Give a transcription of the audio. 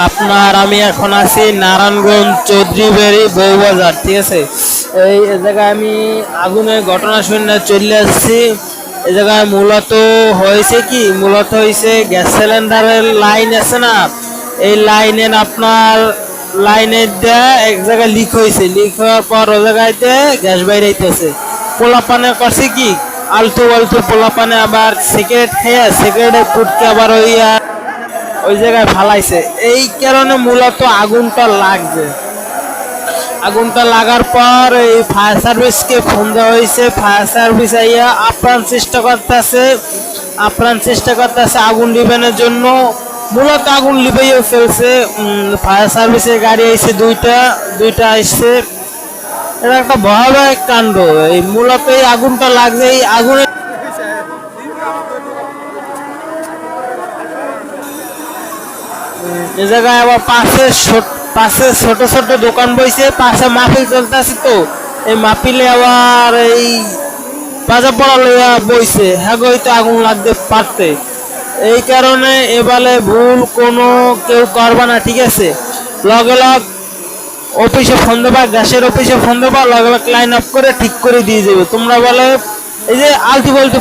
আপনার আমি এখন আছি নারায়ণগঞ্জ চৌধুরীবাড়ি বউবাজার, ঠিক আছে। এই জায়গায় আমি আগুনের ঘটনা শুনে চলে আসছি। এই জায়গায় মূলত হয়েছে কি, মূলত হয়েছে গ্যাস সিলিন্ডারের লাইন আছে না, এই লাইনের আপনার লাইনের দেয়া এক জায়গায় লিক হয়েছে। লিক হওয়ার পর ওই জায়গায়তে গ্যাস বাইরে আইতেছে। পোলাপানে করছে কি, আলতু আলতু পোলাপানে আবার সিগারেট খেয়ে সিগারেটের ফুটকে আবার ওই জায়গায় ফালাইছে। এই কারণে মূলত আগুনটা লাগছে। আগুনটা লাগার পর এই ফায়ার সার্ভিসকে ফোন দেওয়া হয়েছে। ফায়ার সার্ভিস আইয়া আপ্রাণ চেষ্টা করতেছে আগুন নিবানোর জন্য। মূলত আগুন লিবাইও ফেলছে। ফায়ার সার্ভিসের গাড়ি আইছে দুইটা আসছে। এটা একটা ভয়াবহ কাণ্ড। এই মূলত এই আগুনটা লাগছে, এই আগুনের এ জায়গায় আবার পাশে ছোট ছোট দোকান বইছে, পাশে মাহফিল চলতেছে। তো এই মাহফিলে আবার এই বাজা পড়া লইয়া বইছে, হ্যাঁ হয়তো আগুন লাগতে পারতে। এই কারণে এবারে ভুল কোনো কেউ করবা না, ঠিক আছে। লগে লগ অফিসে ফোন দেবা, গ্যাসের অফিসে ফোন দেবা, লগে লগ লাইন আপ করে ঠিক করে দিয়ে যাবে। তোমরা বলে এই যে আলতু বলতে